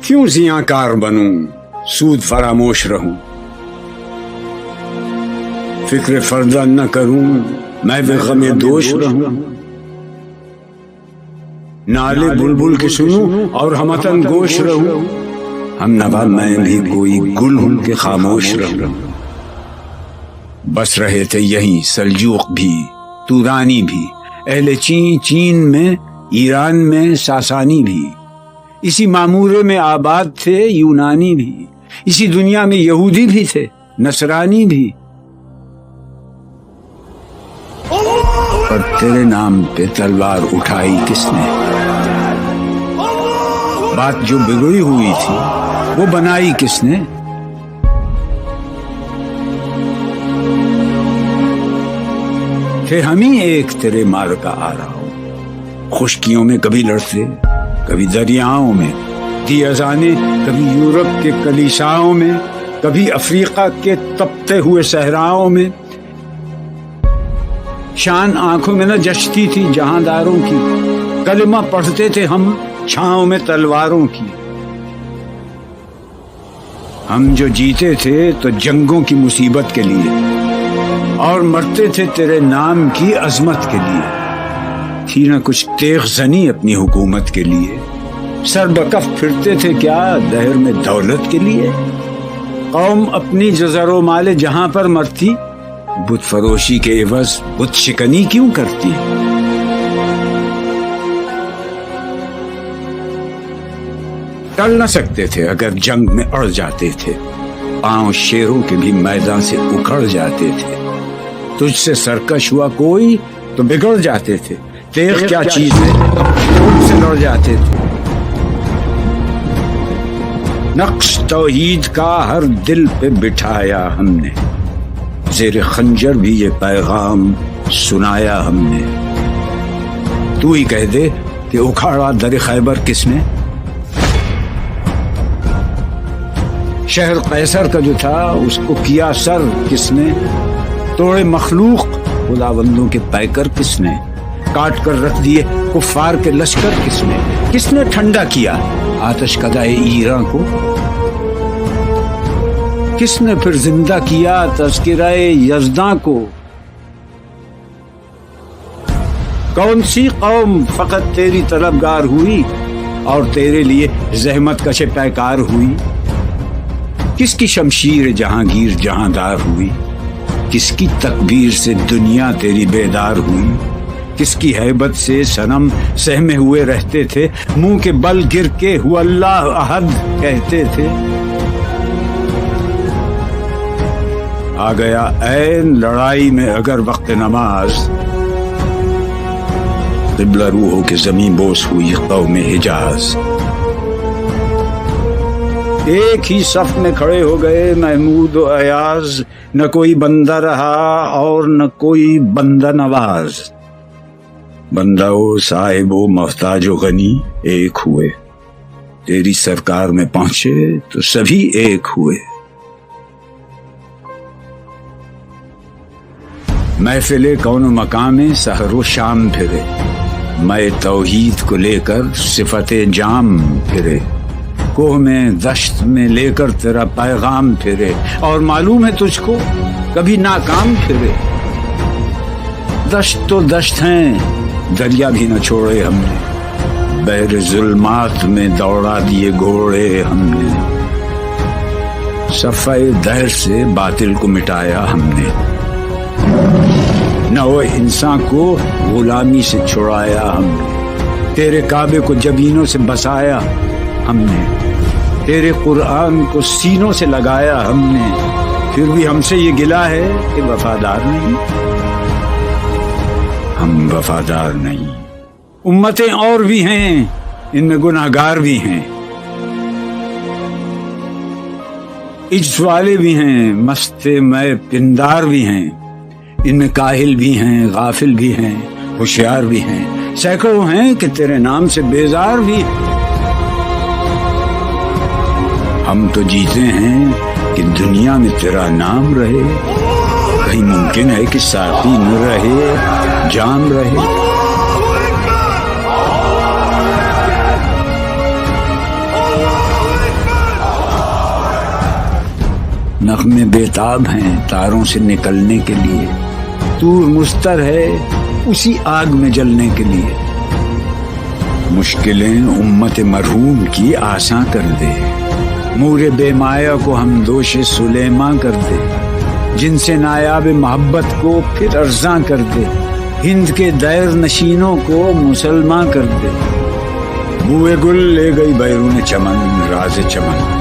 کیوں زیاں بنوں سود فراموش رہوں، فکر فردہ نہ کروں میں بے غم دوش رہوں، نالے بلبل کے سنوں اور ہمتن گوش رہوں، ہم نوا میں بھی کوئی گل ہوں کہ خاموش رہوں۔ بس رہے تھے یہیں سلجوق بھی تورانی بھی، اہل چین میں، ایران میں ساسانی بھی، اسی معمورے میں آباد تھے یونانی بھی، اسی دنیا میں یہودی بھی تھے نصرانی بھی، پر تیرے نام پہ تلوار اٹھائی کس نے؟ بات جو بگڑی ہوئی تھی وہ بنائی کس نے؟ تھے ہم ہی ایک تیرے مار کا آ رہا ہوں، خشکیوں میں کبھی لڑتے کبھی دریاؤں میں، دی اذانیں کبھی یورپ کے کلیساؤں میں، کبھی افریقہ کے تپتے ہوئے صحراؤں میں، شان آنکھوں میں نہ جچتی تھی جہانداروں کی، کلمہ پڑھتے تھے ہم چھاؤں میں تلواروں کی، ہم جو جیتے تھے تو جنگوں کی مصیبت کے لیے اور مرتے تھے تیرے نام کی عظمت کے لیے، تھی نہ کچھ تیغ زنی اپنی حکومت کے لیے، سر بکف پھرتے تھے کیا دہر میں دولت کے لیے، قوم اپنی جزر و مال جہاں پر مرتی، بت فروشی کے عوض بت شکنی کیوں کرتی؟ ٹل نہ سکتے تھے اگر جنگ میں اڑ جاتے تھے، پاؤں شیروں کے بھی میدان سے اکھڑ جاتے تھے، تجھ سے سرکش ہوا کوئی تو بگڑ جاتے تھے، تیغ کیا چیز ہے توڑ سے لڑ جاتے تھے، نقش توحید کا ہر دل پہ بٹھایا ہم نے، زیر خنجر بھی یہ پیغام سنایا ہم نے، تو ہی کہہ دے کہ اکھاڑا در خیبر کس نے؟ شہر قیصر کا جو تھا اس کو کیا سر کس نے؟ توڑے مخلوق خداوندوں کے پیکر کس نے؟ کاٹ کر رکھ دیے کفار کے لشکر کس نے ٹھنڈا کیا آتش کدائے ایران کو؟ کس نے پھر زندہ کیا تذکرہ یزداں کو؟ کون سی قوم فقط تیری طلبگار ہوئی اور تیرے لیے زحمت کش پیکار ہوئی؟ کس کی شمشیر جہانگیر جہاندار ہوئی؟ کس کی تکبیر سے دنیا تیری بیدار ہوئی؟ کس کی ہیبت سے صنم سہمے ہوئے رہتے تھے، منہ کے بل گر کے ہو اللہ احد کہتے تھے؟ آ گیا عین لڑائی میں اگر وقت نماز، قبلہ روح ہو کے زمین بوس ہوئی قوم حجاز، ایک ہی صف میں کھڑے ہو گئے محمود و ایاز، نہ کوئی بندہ رہا اور نہ کوئی بندہ نواز، بندہ و صاحب و محتاج و غنی ایک ہوئے، تیری سرکار میں پہنچے تو سبھی ایک ہوئے، محفل کون و مقام سحر و شام پھرے، میں توحید کو لے کر صفت جام پھرے، کوہ میں دشت میں لے کر تیرا پیغام پھرے، اور معلوم ہے تجھ کو کبھی ناکام پھرے، دشت تو دشت ہیں دریا بھی نہ چھوڑے ہم نے، بحر ظلمات میں دوڑا دیے گھوڑے ہم نے، صفحہ دہر سے باطل کو مٹایا ہم نے، نہ وہ انسان کو غلامی سے چھڑایا ہم نے، تیرے کعبے کو جبینوں سے بسایا ہم نے، تیرے قرآن کو سینوں سے لگایا ہم نے، پھر بھی ہم سے یہ گلہ ہے کہ وفادار نہیں، ہم وفادار نہیں، امتیں اور بھی ہیں ان میں گناہگار بھی ہیں، عجز والے بھی ہیں مست میں پندار بھی ہیں، ان میں کاہل بھی ہیں غافل بھی ہیں ہوشیار بھی ہیں، سینکڑوں ہیں کہ تیرے نام سے بیزار بھی ہیں، ہم تو جیتے ہیں کہ دنیا میں تیرا نام رہے، کہیں ممکن ہے کہ ساقی نہ رہے جام رہے، نغمے بیتاب ہیں تاروں سے نکلنے کے لیے، طور مستر ہے اسی آگ میں جلنے کے لیے۔ مشکلیں امت مرحوم کی آساں کر دے، مور بے مایا کو ہم دوش سلیماں کر دے، جن سے نایاب محبت کو پھر ارزاں کر دے، ہند کے دیر نشینوں کو مسلمان کر دے۔ بوئے گل لے گئی بیرون چمن راز چمن،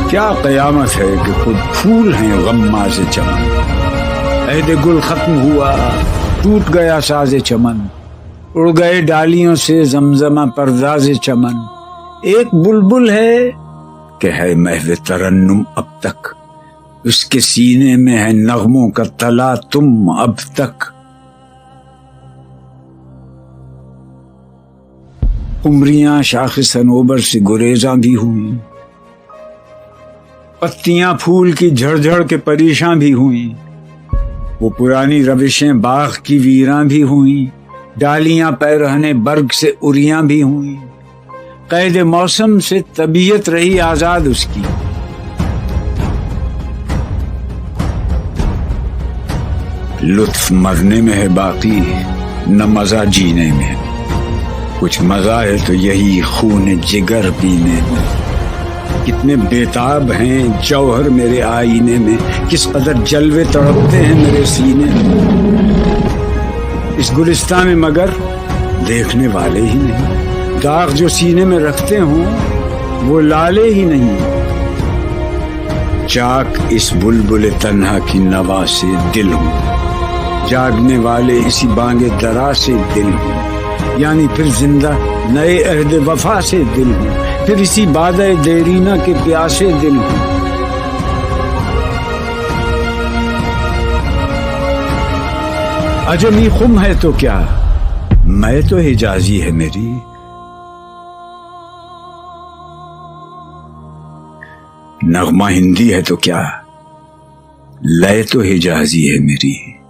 کیا قیامت ہے کہ خود پھول ہیں غماز چمن۔ عہد گل ختم ہوا ٹوٹ گیا ساز چمن، اڑ گئے ڈالیوں سے زمزمہ پرداز چمن۔ ایک بلبل ہے کہ ہے محو ترنم اب تک، اس کے سینے میں ہے نغموں کا تلا تم اب تک۔ قمریاں شاخ صنوبر سے گریزاں بھی ہوئیں، پتیاں پھول کی جھڑ جھڑ کے پریشاں بھی ہوئیں، وہ پرانی روشیں باغ کی ویراں بھی ہوئیں، ڈالیاں پیرہنے برگ سے اریاں بھی ہوئیں۔ قید موسم سے طبیعت رہی آزاد اس کی، لطف مرنے میں ہے باقی نہ مزہ جینے میں، کچھ مزہ ہے تو یہی خون جگر پینے میں۔ کتنے بیتاب ہیں جوہر میرے آئینے میں، کس قدر جلوے تڑپتے ہیں میرے سینے میں۔ اس گلستان میں مگر دیکھنے والے ہی نہیں، داغ جو سینے میں رکھتے ہوں وہ لالے ہی نہیں۔ چاک اس بلبل تنہا کی نوا سے دل ہوں، جاگنے والے اسی بانگ درا سے دل ہوں، یعنی پھر زندہ نئے عہد وفا سے دل ہوں، پھر اسی بادۂ دیرینہ کے پیاسے دل ہوں۔ عجمی خم ہے تو کیا، میں تو حجازی ہے میری، نغمہ ہندی ہے تو کیا، لے تو حجازی ہے میری۔